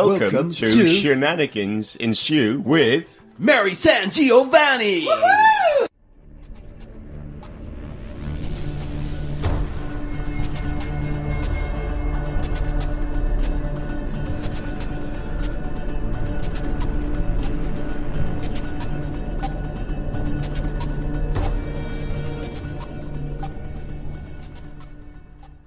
Welcome to Shenanigans Ensue with Mary SanGiovanni! Woo-hoo!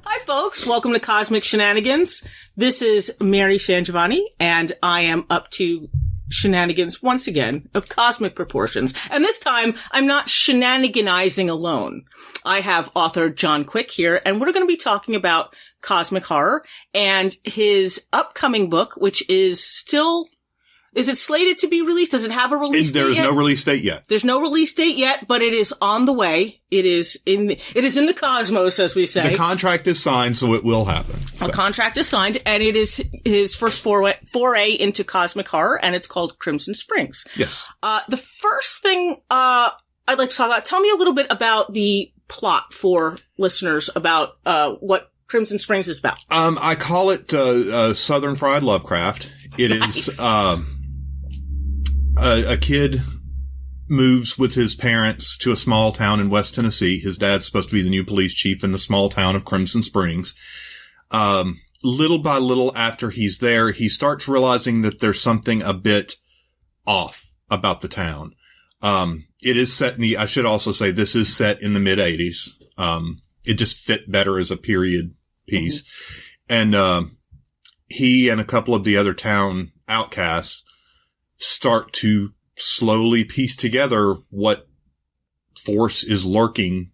Hi folks, welcome to Cosmic Shenanigans. This is Mary SanGiovanni, and I am up to shenanigans once again of cosmic proportions. And this time, I'm not shenaniganizing alone. I have author John Quick here, and we're going to be talking about cosmic horror and his upcoming book, which is still... Is it slated to be released? Does it have a release date yet? There is no release date yet. There's no release date yet, but it is on the way. It is in the cosmos, as we say. The contract is signed, so it will happen. A contract is signed, and it is his first foray into cosmic horror, and it's called Crimson Springs. Yes. The first thing I'd like to talk about, tell me a little bit about the plot for listeners about what Crimson Springs is about. I call it Southern Fried Lovecraft. It is a kid moves with his parents to a small town in West Tennessee. His dad's supposed to be the new police chief in the small town of Crimson Springs. Little by little after he's there, he starts realizing that there's something a bit off about the town. It is set in I should also say this is set in the mid-80s. It just fit better as a period piece. Mm-hmm. And, he and a couple of the other town outcasts start to slowly piece together what force is lurking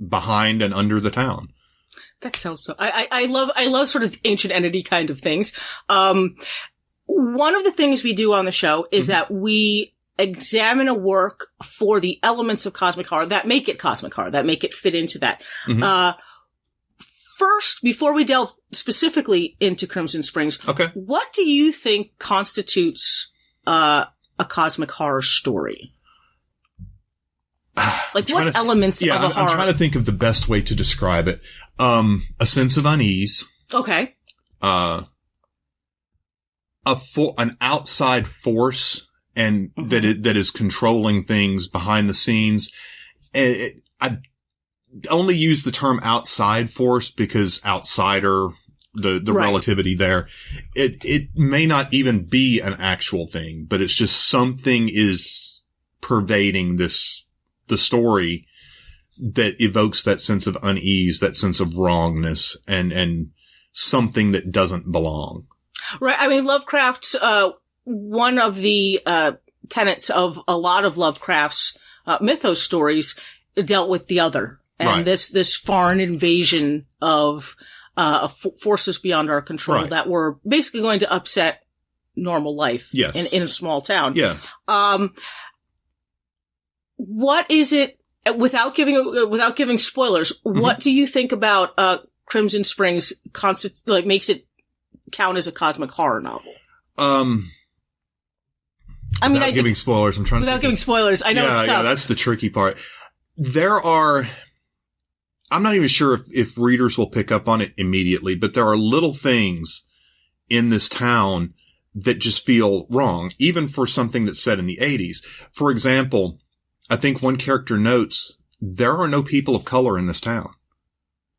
behind and under the town. That sounds so. I love sort of ancient entity kind of things. One of the things we do on the show is that we examine a work for the elements of cosmic horror that make it cosmic horror, that make it fit into that. Mm-hmm. First, before we delve specifically into Crimson Springs, what do you think constitutes a cosmic horror story? Like, what elements of a horror? I'm trying to think of the best way to describe it. A sense of unease. Okay. An outside force, and that is controlling things behind the scenes. I only use the term outside force because outsider, the right. Relativity there. It may not even be an actual thing, but it's just something is pervading the story that evokes that sense of unease, that sense of wrongness, and something that doesn't belong. Right. I mean, Lovecraft's, one of the, tenets of a lot of Lovecraft's, mythos stories dealt with the other. And right. this foreign invasion of forces beyond our control right. that were basically going to upset normal life in a small town. Yeah. What is it, without giving spoilers, what do you think about Crimson Springs makes it count as a cosmic horror novel? Without giving spoilers, I'm trying to without giving spoilers, I know it's tough. Yeah, that's the tricky part. I'm not even sure if readers will pick up on it immediately, but there are little things in this town that just feel wrong, even for something that's set in the 80s. For example, I think one character notes, there are no people of color in this town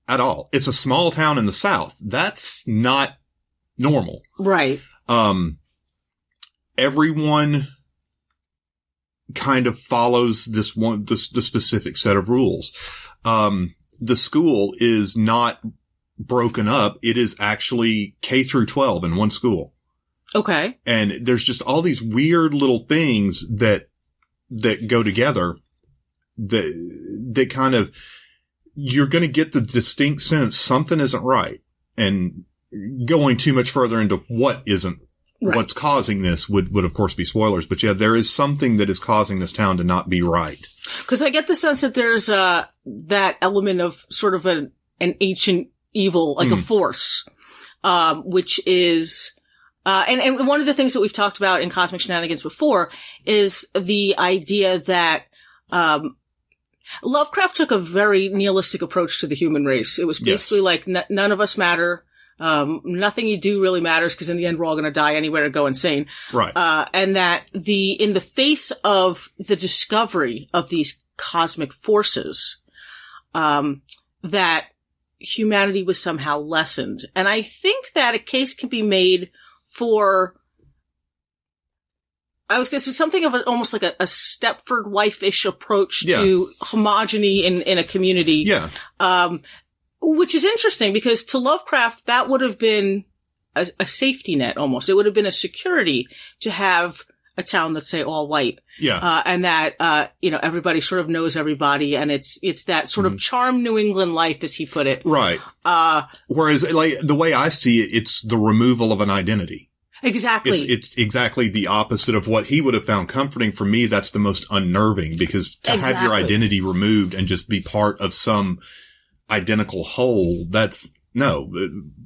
at all. It's a small town in the South. That's not normal. Right. Everyone kind of follows the specific set of rules. The school is not broken up. It is actually K through 12 in one school. Okay. And there's just all these weird little things that go together that kind of, you're going to get the distinct sense something isn't right. And going too much further into what isn't, right. What's causing this would of course be spoilers. But yeah, there is something that is causing this town to not be right. Because I get the sense that there's that element of sort of an ancient evil, like a force, which is and one of the things that we've talked about in Cosmic Shenanigans before is the idea that Lovecraft took a very nihilistic approach to the human race. It was basically like none of us matter. Nothing you do really matters because in the end we're all going to die anyway or go insane. Right. And that in the face of the discovery of these cosmic forces, that humanity was somehow lessened. And I think that a case can be made for, I was going to say something of almost like a Stepford wife-ish approach to homogeny in a community. Yeah. Which is interesting because to Lovecraft, that would have been a safety net almost. It would have been a security to have a town that's, say, all white. Yeah. And that, everybody sort of knows everybody and it's that sort of charm New England life, as he put it. Right. Whereas, like, the way I see it, it's the removal of an identity. Exactly. It's exactly the opposite of what he would have found comforting. For me, that's the most unnerving because to have your identity removed and just be part of some identical whole,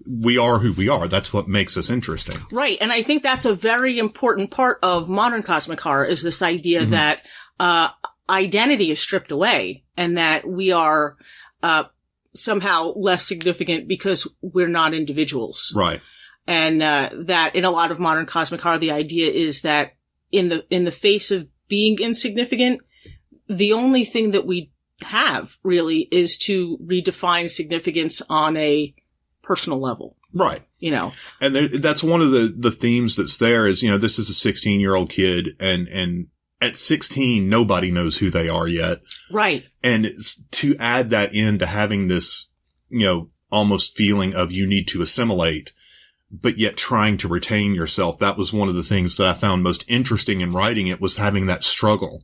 we are who we are. That's what makes us interesting. Right. And I think that's a very important part of modern cosmic horror is this idea that, identity is stripped away and that we are, somehow less significant because we're not individuals. Right. And, that in a lot of modern cosmic horror, the idea is that in the face of being insignificant, the only thing that we have really is to redefine significance on a personal level. Right. And that's one of the themes that's there is, this is a 16-year-old kid and at 16, nobody knows who they are yet. Right. And to add that into having this, almost feeling of you need to assimilate, but yet trying to retain yourself. That was one of the things that I found most interesting in writing it was having that struggle.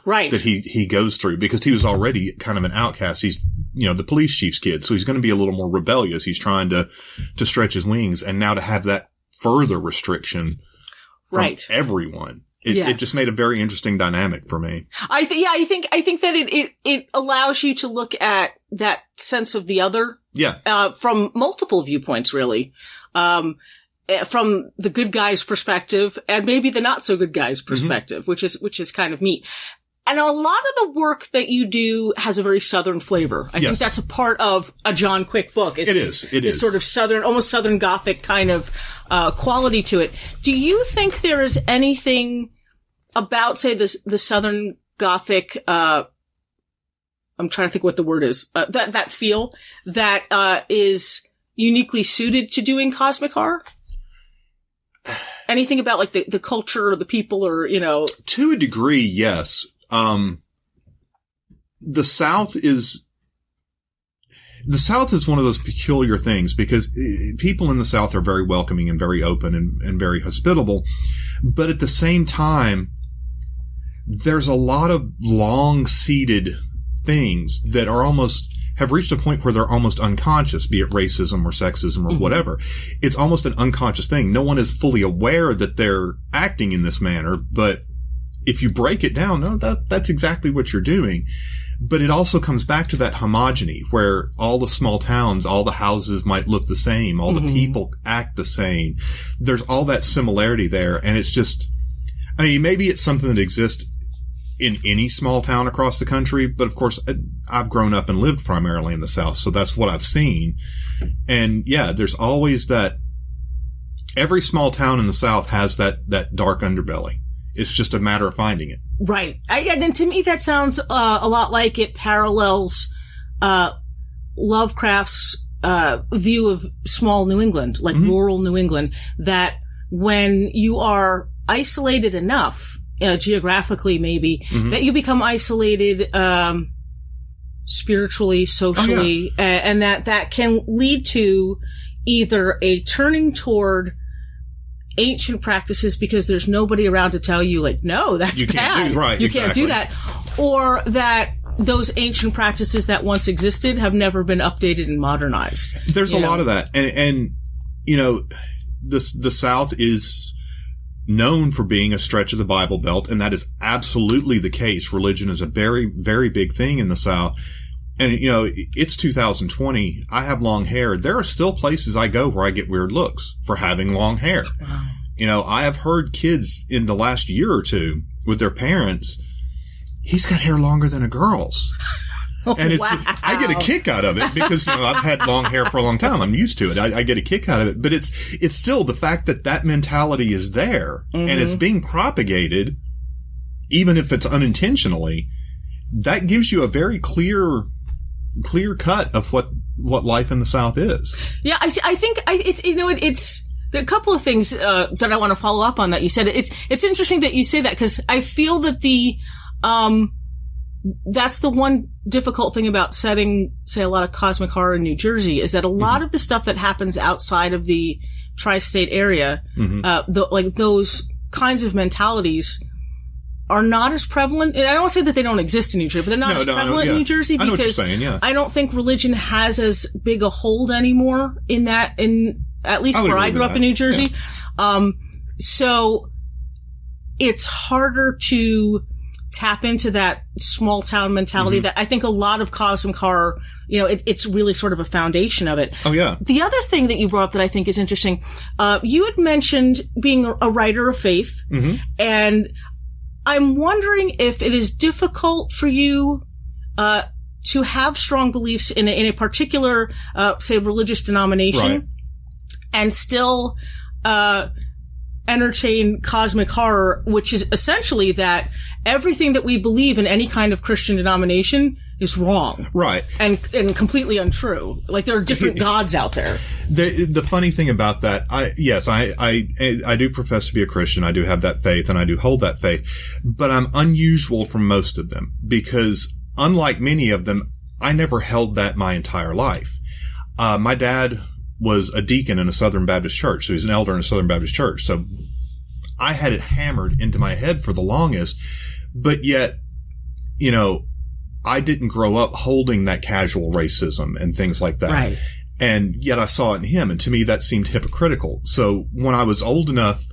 Right. That he goes through because he was already kind of an outcast. He's, the police chief's kid. So he's going to be a little more rebellious. He's trying to stretch his wings. And now to have that further restriction from everyone, it just made a very interesting dynamic for me. I think that it allows you to look at that sense of the other. Yeah. From multiple viewpoints, really. From the good guy's perspective and maybe the not so good guy's perspective, which is kind of neat. And a lot of the work that you do has a very Southern flavor. I think that's a part of a John Quick book. It is. It's sort of Southern, almost Southern Gothic kind of, quality to it. Do you think there is anything about, say, the Southern Gothic, I'm trying to think what the word is, that feel that, is uniquely suited to doing cosmic horror? Anything about like the culture or the people or, To a degree, yes. The South is one of those peculiar things because people in the South are very welcoming and very open and very hospitable. But at the same time, there's a lot of long-seated things that are have reached a point where they're almost unconscious, be it racism or sexism or whatever. It's almost an unconscious thing. No one is fully aware that they're acting in this manner, but if you break it down, no, that's exactly what you're doing. But it also comes back to that homogeny where all the small towns, all the houses might look the same, all the people act the same. There's all that similarity there, and it's just, maybe it's something that exists in any small town across the country, but of course, I've grown up and lived primarily in the South, so that's what I've seen. And yeah, there's always that, every small town in the South has that dark underbelly. It's just a matter of finding it. Right. And to me, that sounds a lot like it parallels Lovecraft's view of small New England, like rural New England, that when you are isolated enough, geographically maybe, that you become isolated spiritually, socially, and that can lead to either a turning toward ancient practices because there's nobody around to tell you, like, no, that's bad. You can't do that. Or that those ancient practices that once existed have never been updated and modernized. There's a lot of that. And the South is known for being a stretch of the Bible Belt, and that is absolutely the case. Religion is a very, very big thing in the South. And, it's 2020. I have long hair. There are still places I go where I get weird looks for having long hair. Wow. I have heard kids in the last year or two with their parents, he's got hair longer than a girl's. And I get a kick out of it because, I've had long hair for a long time. I'm used to it. I get a kick out of it, but it's still the fact that mentality is there and it's being propagated, even if it's unintentionally, that gives you a very clear cut of what life in the South is. Yeah. I think it's, there are a couple of things, that I want to follow up on that you said. It's interesting that you say that because I feel that that's the one difficult thing about setting, say, a lot of cosmic horror in New Jersey is that a lot of the stuff that happens outside of the tri-state area, those kinds of mentalities are not as prevalent. And I don't want to say that they don't exist in New Jersey, but they're not as prevalent in New Jersey because I don't think religion has as big a hold anymore at least where I grew up in New Jersey. Yeah. So it's harder to tap into that small town mentality that I think a lot of cosmic horror, it's really sort of a foundation of it. Oh, yeah. The other thing that you brought up that I think is interesting, you had mentioned being a writer of faith, and I'm wondering if it is difficult for you to have strong beliefs in a particular, say, religious denomination, right, and still entertain cosmic horror, which is essentially that everything that we believe in any kind of Christian denomination is wrong. Right. And completely untrue. Like there are different gods out there. The funny thing about that, I do profess to be a Christian. I do have that faith and I do hold that faith, but I'm unusual from most of them because unlike many of them, I never held that my entire life. My dad was a deacon in a Southern Baptist church. So he's an elder in a Southern Baptist church. So I had it hammered into my head for the longest, but yet, I didn't grow up holding that casual racism and things like that. Right. And yet I saw it in him. And to me, that seemed hypocritical. So when I was old enough,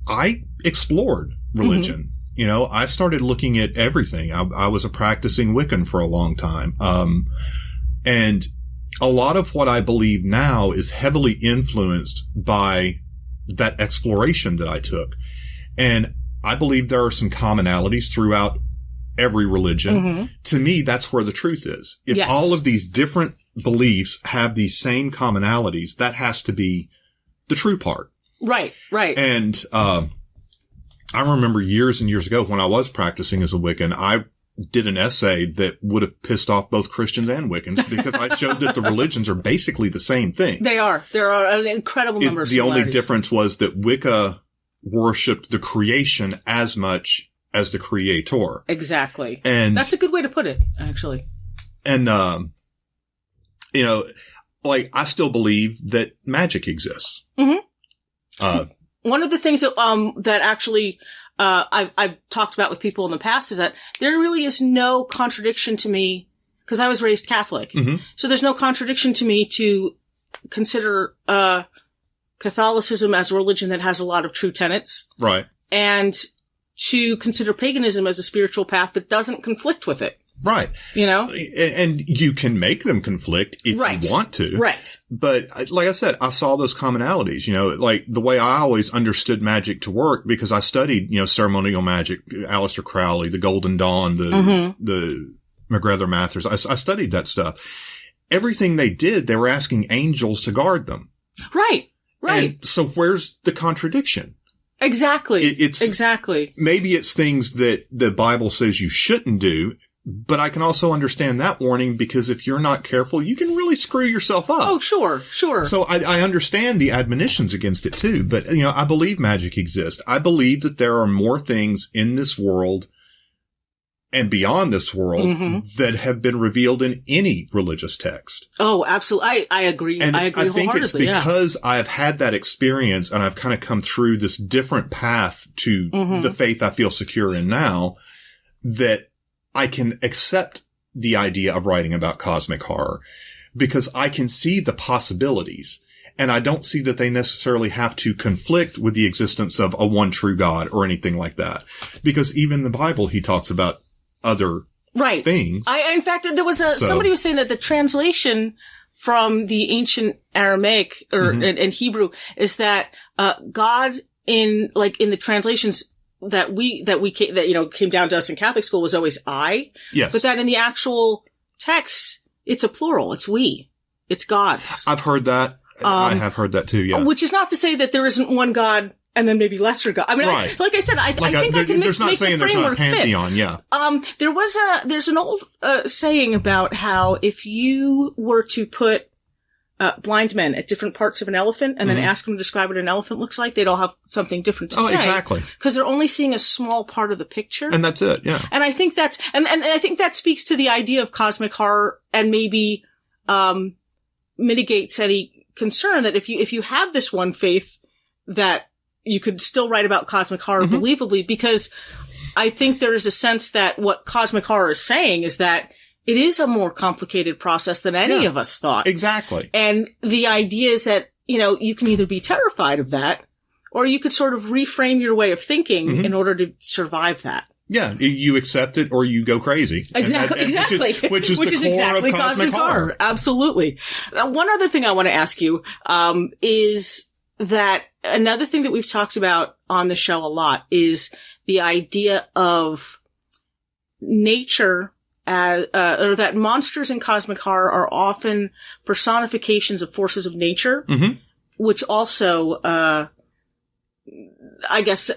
I explored religion. I started looking at everything. I was a practicing Wiccan for a long time. And a lot of what I believe now is heavily influenced by that exploration that I took. And I believe there are some commonalities throughout every religion. To me, that's where the truth is. If all of these different beliefs have these same commonalities, that has to be the true part. Right, right. And I remember years and years ago when I was practicing as a Wiccan, I did an essay that would have pissed off both Christians and Wiccans because I showed that the religions are basically the same thing. They are. There are an incredible number of similarities. The only difference was that Wicca worshipped the creation as much as the creator. Exactly. And that's a good way to put it, actually. And, I still believe that magic exists. One of the things that actually, I've talked about with people in the past is that there really is no contradiction to me because I was raised Catholic. So there's no contradiction to me to consider, Catholicism as a religion that has a lot of true tenets. Right. And to consider paganism as a spiritual path that doesn't conflict with it. Right. And you can make them conflict if you want to. Right. But like I said, I saw those commonalities, like the way I always understood magic to work because I studied, ceremonial magic, Aleister Crowley, the Golden Dawn, the MacGregor Mathers. I studied that stuff. Everything they did, they were asking angels to guard them. Right. Right. And so where's the contradiction? Exactly. Exactly. Maybe it's things that the Bible says you shouldn't do, but I can also understand that warning because if you're not careful, you can really screw yourself up. Oh, sure. So I understand the admonitions against it too, but I believe magic exists. I believe that there are more things in this world and beyond this world that have been revealed in any religious text. Oh, absolutely. I agree. And I agree wholeheartedly. I think it's because I've had that experience and I've kind of come through this different path to the faith I feel secure in now that I can accept the idea of writing about cosmic horror because I can see the possibilities. And I don't see that they necessarily have to conflict with the existence of a one true God or anything like that. Because even in the Bible, he talks about other things. In fact, there was somebody was saying that the translation from the ancient Aramaic or in Hebrew is that God in the translations that came down to us in Catholic school was always I. Yes. But that in the actual texts, it's a plural. It's we. It's gods. I've heard that. I have heard that too, yeah. Which is not to say that there isn't one god and then maybe lesser god. I mean, right. like I said, I think I can there's not make saying the there's not a framework fit. pantheon, yeah. There's an old saying about how if you were to put blind men at different parts of an elephant and then ask them to describe what an elephant looks like, they'd all have something different to say. Oh, exactly. Because they're only seeing a small part of the picture. And that's it, yeah. And I think that's, and I think that speaks to the idea of cosmic horror and maybe, mitigates any concern that if you have this one faith that you could still write about cosmic horror believably, because I think there is a sense that what cosmic horror is saying is that it is a more complicated process than any of us thought. Exactly. And the idea is that, you can either be terrified of that or you could sort of reframe your way of thinking in order to survive that. Yeah, you accept it or you go crazy. Exactly. Which is the core exactly of cosmic horror. Absolutely. One other thing I want to ask you, is that another thing that we've talked about on the show a lot is the idea of nature or that monsters in cosmic horror are often personifications of forces of nature, which also, I guess,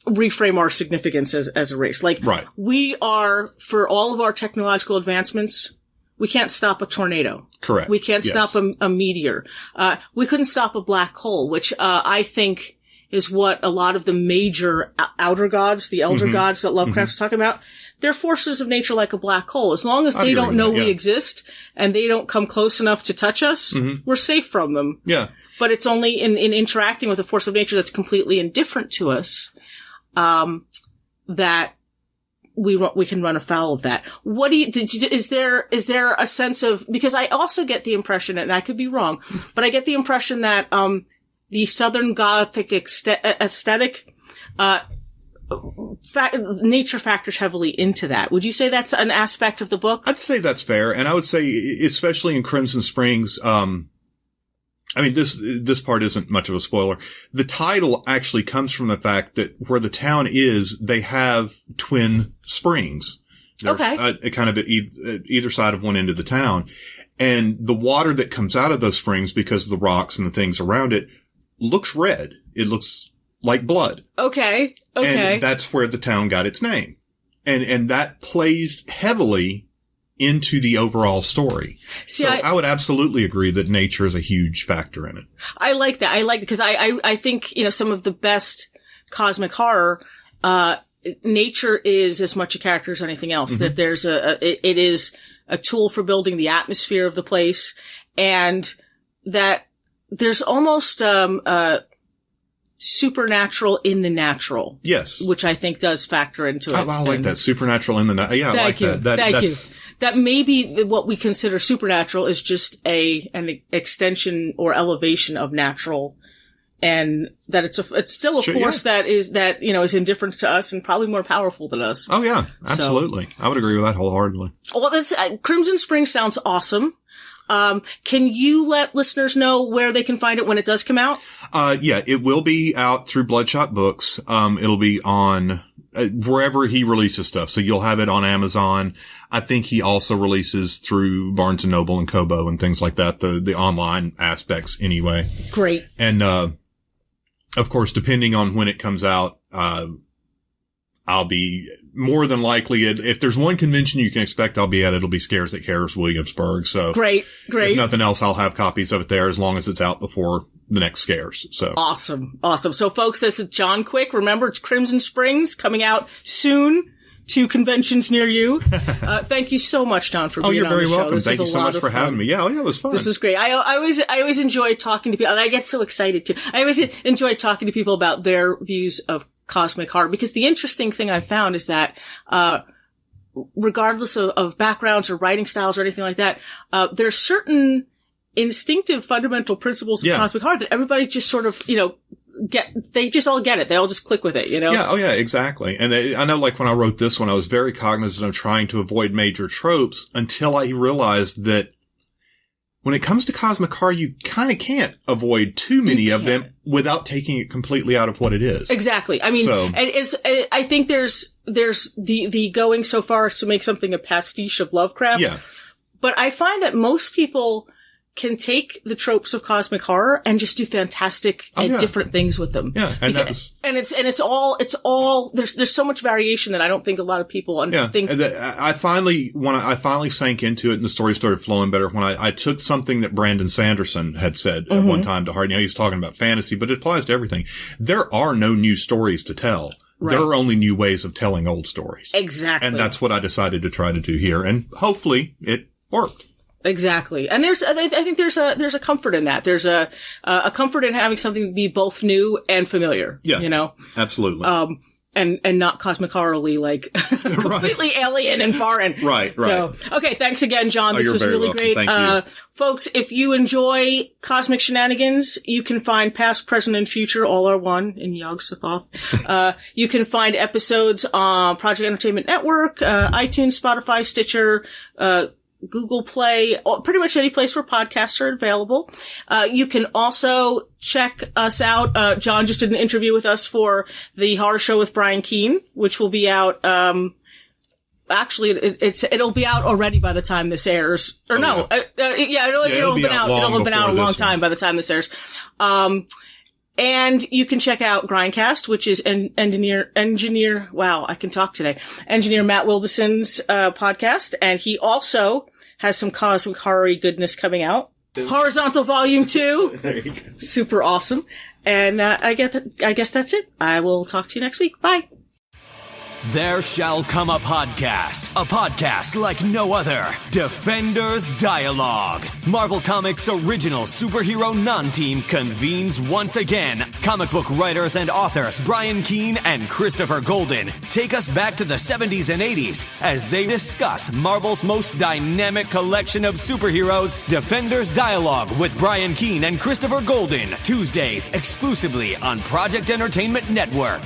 reframe our significance as a race. Like, right. We are, for all of our technological advancements, we can't stop a tornado. Correct. We can't stop a meteor. We couldn't stop a black hole, which, I think is what a lot of the major outer gods, the elder gods that Lovecraft's talking about, they're forces of nature like a black hole. As long as they don't know we exist and they don't come close enough to touch us, we're safe from them. Yeah. But it's only in interacting with a force of nature that's completely indifferent to us, that we can run afoul of that. What do is there a sense of, because I also get the impression, and I could be wrong, but I get the impression that, the Southern Gothic aesthetic, nature factors heavily into that. Would you say that's an aspect of the book? I'd say that's fair. And I would say, especially in Crimson Springs, I mean, this part isn't much of a spoiler. The title actually comes from the fact that where the town is, they have twin springs. There's a kind of at either side of one end of the town. And the water that comes out of those springs, because of the rocks and the things around it, looks red. It looks like blood. Okay. And that's where the town got its name. And that plays heavily into the overall story. See, I would absolutely agree that nature is a huge factor in it. I like that. Because I think, some of the best cosmic horror, nature is as much a character as anything else. That there's it is a tool for building the atmosphere of the place, and that there's almost, supernatural in the natural. Yes. Which I think does factor into it. I like that. Supernatural in the natural. Yeah, I like that. Thank you. That maybe what we consider supernatural is just an extension or elevation of natural, and that it's still a force that is indifferent to us and probably more powerful than us. Oh yeah, absolutely. I would agree with that wholeheartedly. Well, that's Crimson Springs sounds awesome. Can you let listeners know where they can find it when it does come out? Yeah, it will be out through Bloodshot Books. It'll be on wherever he releases stuff. So you'll have it on Amazon. I think he also releases through Barnes and Noble and Kobo and things like that, the online aspects anyway. Great. And, of course, depending on when it comes out, I'll be more than likely, if there's one convention you can expect I'll be at, it'll be Scares at Cares Williamsburg. So great. If nothing else, I'll have copies of it there as long as it's out before the next Scares. So awesome. So folks, this is John Quick. Remember, it's Crimson Springs coming out soon to conventions near you. Thank you so much, John, for being on the show. Oh, you're very welcome. Thank you so much for having me. Yeah, it was fun. This is great. I always enjoy talking to people, and I get so excited too. I always enjoy talking to people about their views of cosmic horror, because the interesting thing I've found is that, regardless of backgrounds or writing styles or anything like that, there's certain instinctive fundamental principles of cosmic horror that everybody just sort of, they just all get it. They all just click with it, Yeah. Oh, yeah, exactly. And I know, like, when I wrote this one, I was very cognizant of trying to avoid major tropes until I realized that when it comes to cosmic horror, you kind of can't avoid too many of them without taking it completely out of what it is. Exactly. I mean, I think there's the going so far as to make something a pastiche of Lovecraft. Yeah. But I find that most people can take the tropes of cosmic horror and just do fantastic and different things with them. Yeah, and it's all there's so much variation that I don't think a lot of people think. I finally sank into it, and the story started flowing better when I took something that Brandon Sanderson had said at one time to heart. You know, he's talking about fantasy, but it applies to everything. There are no new stories to tell. Right. There are only new ways of telling old stories. Exactly. And that's what I decided to try to do here, and hopefully it worked. Exactly. And I think there's a comfort in that. There's a comfort in having something be both new and familiar. Yeah. You know? Absolutely. And not cosmic horror-y, like, completely alien and foreign. Right. So, okay, thanks again, John. This was really great. Thank you. Folks, if you enjoy Cosmic Shenanigans, you can find past, present, and future all are one in Yog-Sothoth. You can find episodes on Project Entertainment Network, iTunes, Spotify, Stitcher, Google Play, pretty much any place where podcasts are available. You can also check us out. John just did an interview with us for the Horror Show with Brian Keene, which will be out, actually, it'll be out already by the time this airs. Or it'll have been out a long time by the time this airs. And you can check out Grindcast, which is engineer Matt Wildeson's podcast, and he also has some cosmic horror goodness coming out. Horizontal Volume 2. There you go. Super awesome. And I guess that's it. I will talk to you next week. Bye. There shall come a podcast like no other. Defenders Dialogue. Marvel Comics' original superhero non-team convenes once again. Comic book writers and authors Brian Keene and Christopher Golden take us back to the 70s and 80s as they discuss Marvel's most dynamic collection of superheroes. Defenders Dialogue with Brian Keene and Christopher Golden. Tuesdays exclusively on Project Entertainment Network.